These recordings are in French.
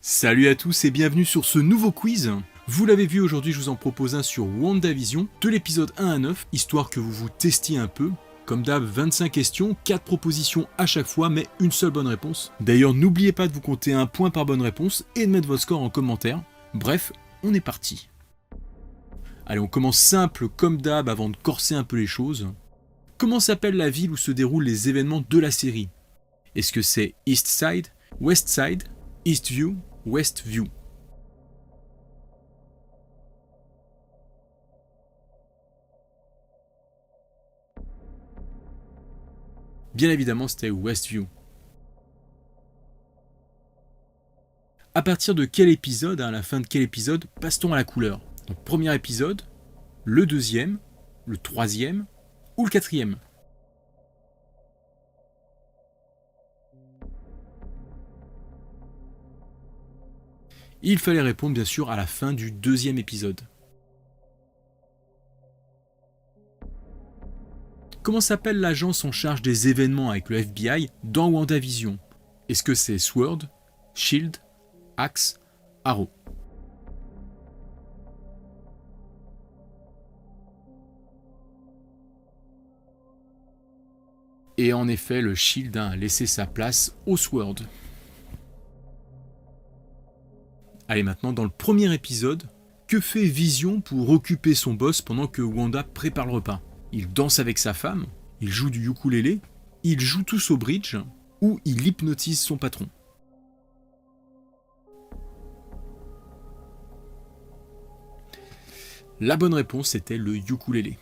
Salut à tous et bienvenue sur ce nouveau quiz. Vous l'avez vu, aujourd'hui je vous en propose un sur WandaVision, de l'épisode 1 à 9, histoire que vous vous testiez un peu. Comme d'hab, 25 questions, 4 propositions à chaque fois, mais une seule bonne réponse. D'ailleurs, n'oubliez pas de vous compter un point par bonne réponse et de mettre votre score en commentaire. Bref, on est parti. Allez, on commence simple comme d'hab avant de corser un peu les choses. Comment s'appelle la ville où se déroulent les événements de la série? Est-ce que c'est East Side, West Side, Eastview, Westview? Bien évidemment, c'était Westview. À partir de quel épisode, à la fin de quel épisode, passe-t-on à la couleur? Donc, premier épisode, le deuxième, le troisième ou le quatrième? Il fallait répondre bien sûr à la fin du deuxième épisode. Comment s'appelle l'agence en charge des événements avec le FBI dans WandaVision? Est-ce que c'est SWORD, SHIELD, Axe, Arrow? Et en effet, le SHIELD a laissé sa place au SWORD. Allez, maintenant, dans le premier épisode, que fait Vision pour occuper son boss pendant que Wanda prépare le repas? Il danse avec sa femme, il joue du ukulélé, il joue tous au bridge, ou il hypnotise son patron? La bonne réponse était le ukulélé.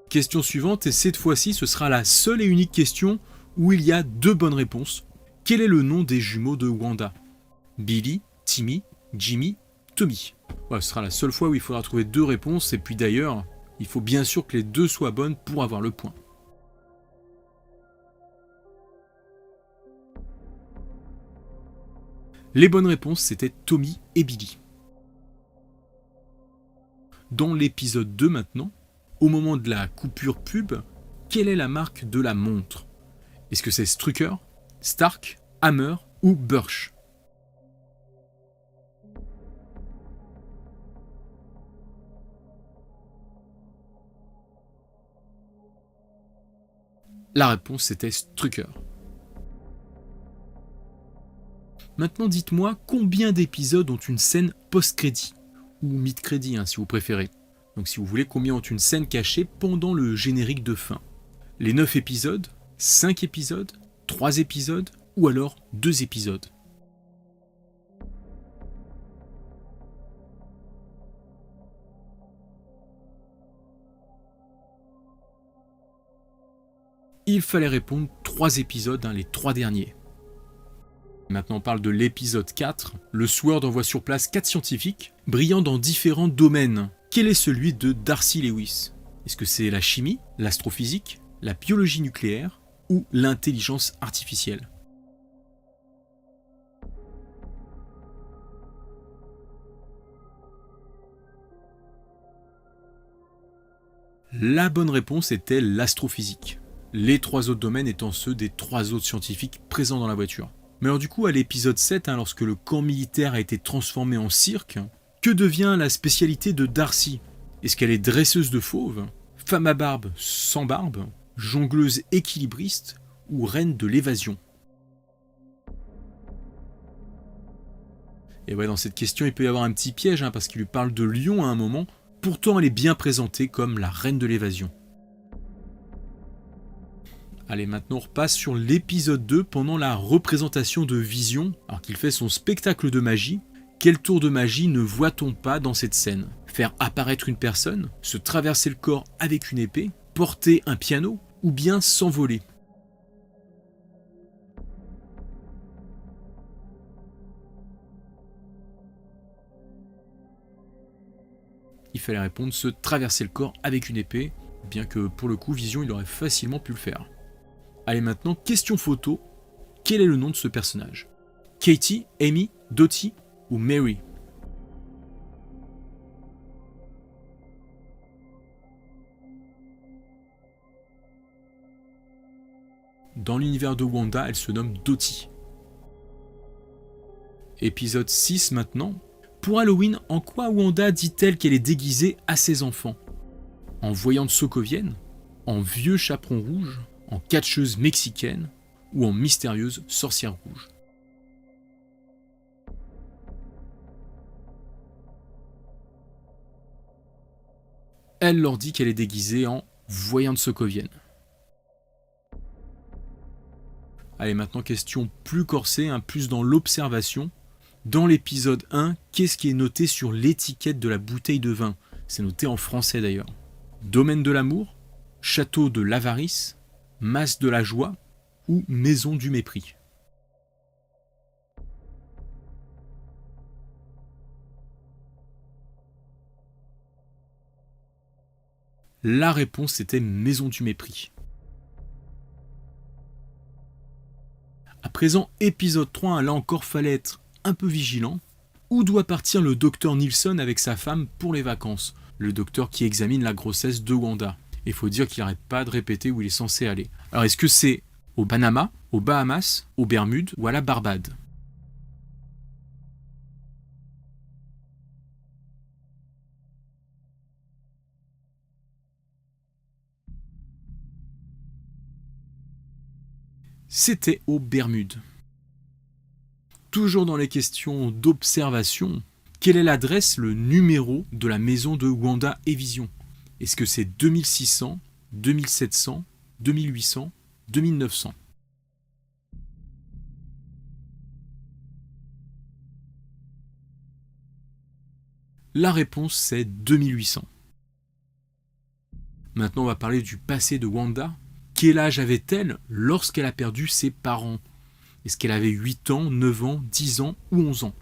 Question suivante, et cette fois-ci ce sera la seule et unique question où il y a deux bonnes réponses. Quel est le nom des jumeaux de Wanda? Billy, Timmy, Jimmy, Tommy. Ouais, ce sera la seule fois où il faudra trouver deux réponses, et puis d'ailleurs, il faut bien sûr que les deux soient bonnes pour avoir le point. Les bonnes réponses, c'était Tommy et Billy. Dans l'épisode 2 maintenant, au moment de la coupure pub, quelle est la marque de la montre? Est-ce que c'est Strucker, Stark, Hammer ou Birch? La réponse c'était Strucker. Maintenant dites-moi combien d'épisodes ont une scène post-crédit, ou mid-crédit si vous préférez. Donc si vous voulez, combien ont une scène cachée pendant le générique de fin? Les 9 épisodes, 5 épisodes, 3 épisodes ou alors 2 épisodes? Il fallait répondre 3 épisodes, les 3 derniers. Maintenant on parle de l'épisode 4. Le SWORD envoie sur place 4 scientifiques, brillant dans différents domaines. Quel est celui de Darcy Lewis? Est-ce que c'est la chimie, l'astrophysique, la biologie nucléaire ou l'intelligence artificielle? La bonne réponse était l'astrophysique. Les 3 autres domaines étant ceux des 3 autres scientifiques présents dans la voiture. Mais alors du coup, à l'épisode 7, lorsque le camp militaire a été transformé en cirque, que devient la spécialité de Darcy? Est-ce qu'elle est dresseuse de fauves, femme à barbe sans barbe, jongleuse équilibriste ou reine de l'évasion? Et ouais, dans cette question, il peut y avoir un petit piège, parce qu'il lui parle de lion à un moment, pourtant elle est bien présentée comme la reine de l'évasion. Allez, maintenant on repasse sur l'épisode 2 pendant la représentation de Vision, alors qu'il fait son spectacle de magie. Quel tour de magie ne voit-on pas dans cette scène? Faire apparaître une personne, se traverser le corps avec une épée, porter un piano ou bien s'envoler? Il fallait répondre se traverser le corps avec une épée, bien que pour le coup Vision il aurait facilement pu le faire. Allez maintenant, question photo. Quel est le nom de ce personnage? Katie, Amy, Dottie ou Mary? Dans l'univers de Wanda, elle se nomme Dottie. Épisode 6 maintenant. Pour Halloween, en quoi Wanda dit-elle qu'elle est déguisée à ses enfants? En voyante sokovienne? En vieux chaperon rouge? En catcheuse mexicaine? Ou en mystérieuse sorcière rouge? Elle leur dit qu'elle est déguisée en voyante sokovienne. Allez, maintenant question plus corsée, plus dans l'observation. Dans l'épisode 1, qu'est-ce qui est noté sur l'étiquette de la bouteille de vin? C'est noté en français d'ailleurs. Domaine de l'amour, château de l'avarice, masse de la joie ou maison du mépris? La réponse était maison du mépris. À présent, épisode 3, là encore fallait être un peu vigilant. Où doit partir le docteur Nilsson avec sa femme pour les vacances? Le docteur qui examine la grossesse de Wanda. Il faut dire qu'il n'arrête pas de répéter où il est censé aller. Alors est-ce que c'est au Panama, aux Bahamas, aux Bermudes ou à la Barbade? C'était aux Bermudes. Toujours dans les questions d'observation, quelle est l'adresse, le numéro de la maison de Wanda et Vision? Est-ce que c'est 2600, 2700, 2800, 2900? La réponse c'est 2800. Maintenant on va parler du passé de Wanda. Quel âge avait-elle lorsqu'elle a perdu ses parents? Est-ce qu'elle avait 8 ans, 9 ans, 10 ans ou 11 ans?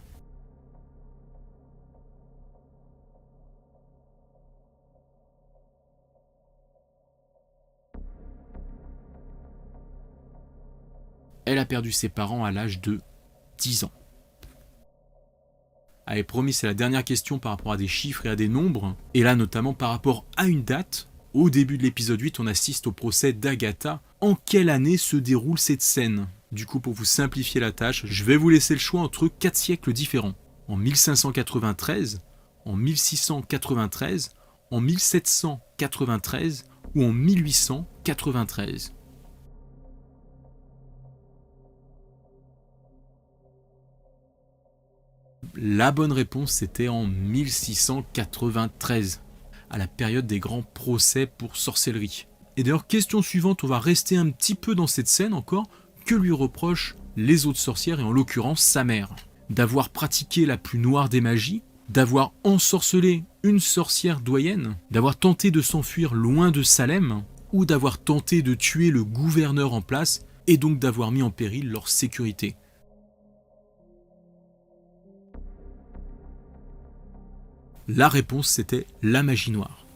Elle a perdu ses parents à l'âge de 10 ans. Allez, promis, c'est la dernière question par rapport à des chiffres et à des nombres. Et là, notamment par rapport à une date. Au début de l'épisode 8, on assiste au procès d'Agatha. En quelle année se déroule cette scène? Du coup, pour vous simplifier la tâche, je vais vous laisser le choix entre 4 siècles différents. En 1593, en 1693, en 1793 ou en 1893. La bonne réponse, c'était en 1693, à la période des grands procès pour sorcellerie. Et d'ailleurs, question suivante, on va rester un petit peu dans cette scène encore. Que lui reprochent les autres sorcières, et en l'occurrence sa mère? D'avoir pratiqué la plus noire des magies, d'avoir ensorcelé une sorcière doyenne, d'avoir tenté de s'enfuir loin de Salem, ou d'avoir tenté de tuer le gouverneur en place, et donc d'avoir mis en péril leur sécurité. La réponse, c'était la magie noire.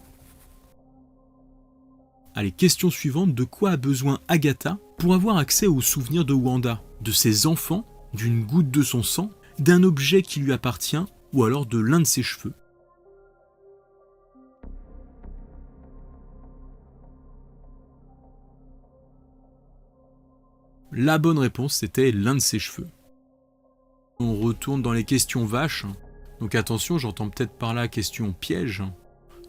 Allez, question suivante, de quoi a besoin Agatha pour avoir accès aux souvenirs de Wanda? De ses enfants, d'une goutte de son sang, d'un objet qui lui appartient, ou alors de l'un de ses cheveux? La bonne réponse, c'était l'un de ses cheveux. On retourne dans les questions vaches. Donc attention, j'entends peut-être par là question piège.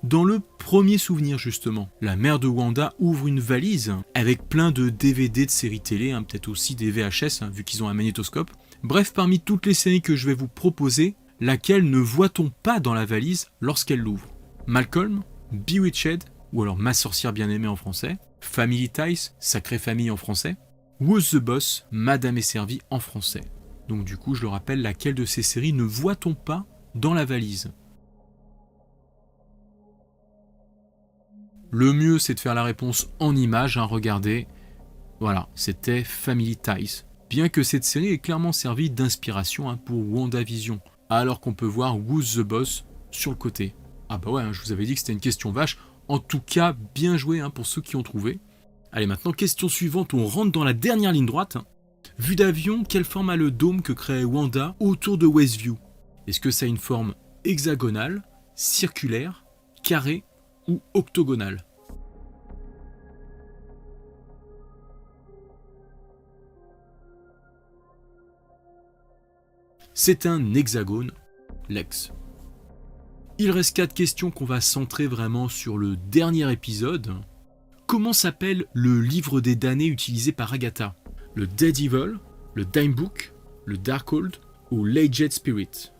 Dans le premier souvenir justement, la mère de Wanda ouvre une valise avec plein de DVD de séries télé, peut-être aussi des VHS, vu qu'ils ont un magnétoscope. Bref, parmi toutes les séries que je vais vous proposer, laquelle ne voit-on pas dans la valise lorsqu'elle l'ouvre? Malcolm, Bewitched, ou alors Ma sorcière bien-aimée en français, Family Ties, Sacrée famille en français, Who's the Boss, Madame est servie en français. Donc du coup, je le rappelle, laquelle de ces séries ne voit-on pas dans la valise? Le mieux, c'est de faire la réponse en images, regardez. Voilà, c'était Family Ties. Bien que cette série ait clairement servi d'inspiration pour WandaVision, alors qu'on peut voir Who's the Boss sur le côté. Ah bah ouais, je vous avais dit que c'était une question vache. En tout cas, bien joué pour ceux qui ont trouvé. Allez, maintenant, question suivante, on rentre dans la dernière ligne droite. Vue d'avion, quelle forme a le dôme que crée Wanda autour de Westview? Est-ce que ça a une forme hexagonale, circulaire, carrée ou octogonale? C'est un hexagone, l'ex. Il reste 4 questions qu'on va centrer vraiment sur le dernier épisode. Comment s'appelle le livre des damnés utilisé par Agatha? Le Dead Evil, le Dime Book, le Darkhold ou l'Aged Spirit?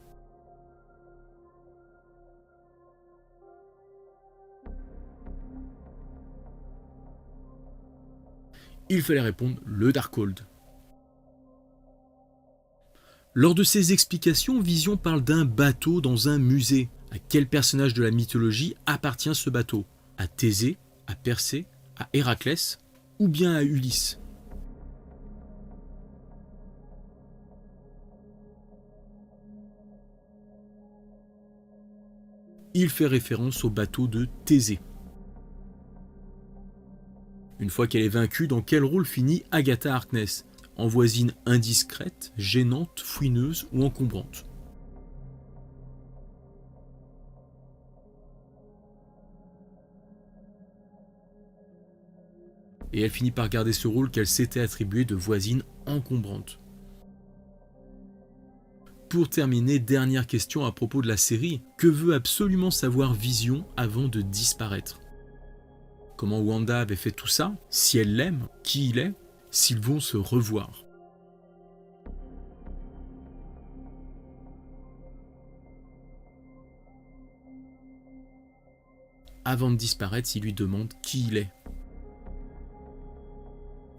Il fallait répondre le Darkhold. Lors de ses explications, Vision parle d'un bateau dans un musée. À quel personnage de la mythologie appartient ce bateau? À Thésée, à Persée, à Héraclès ou bien à Ulysse? Il fait référence au bateau de Thésée. Une fois qu'elle est vaincue, dans quel rôle finit Agatha Harkness? En voisine indiscrète, gênante, fouineuse ou encombrante? Et elle finit par garder ce rôle qu'elle s'était attribué de voisine encombrante. Pour terminer, dernière question à propos de la série. Que veut absolument savoir Vision avant de disparaître? Comment Wanda avait fait tout ça? Si elle l'aime? Qui il est? S'ils vont se revoir? Avant de disparaître, il lui demande qui il est.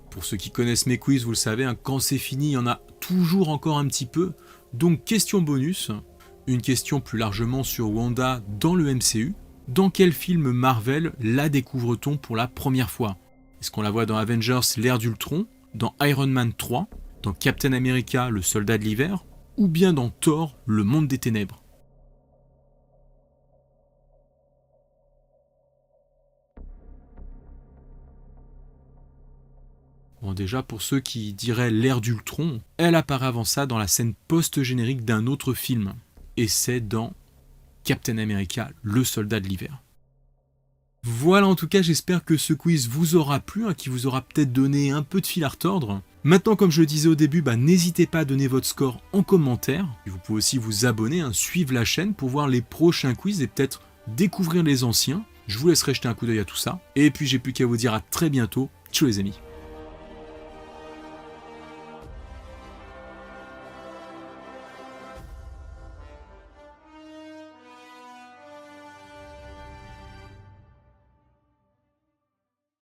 Pour ceux qui connaissent mes quiz, vous le savez, quand c'est fini, il y en a toujours encore un petit peu. Donc question bonus, une question plus largement sur Wanda dans le MCU. Dans quel film Marvel la découvre-t-on pour la première fois? Est-ce qu'on la voit dans Avengers l'ère d'Ultron, dans Iron Man 3, dans Captain America le soldat de l'hiver, ou bien dans Thor le monde des ténèbres? Bon, déjà, pour ceux qui diraient l'ère d'Ultron, elle apparaît avant ça dans la scène post-générique d'un autre film. Et c'est dans Captain America, le soldat de l'hiver. Voilà, en tout cas, j'espère que ce quiz vous aura plu, qui vous aura peut-être donné un peu de fil à retordre. Maintenant, comme je le disais au début, n'hésitez pas à donner votre score en commentaire. Vous pouvez aussi vous abonner, suivre la chaîne pour voir les prochains quiz et peut-être découvrir les anciens. Je vous laisserai jeter un coup d'œil à tout ça. Et puis, j'ai plus qu'à vous dire à très bientôt. Ciao les amis.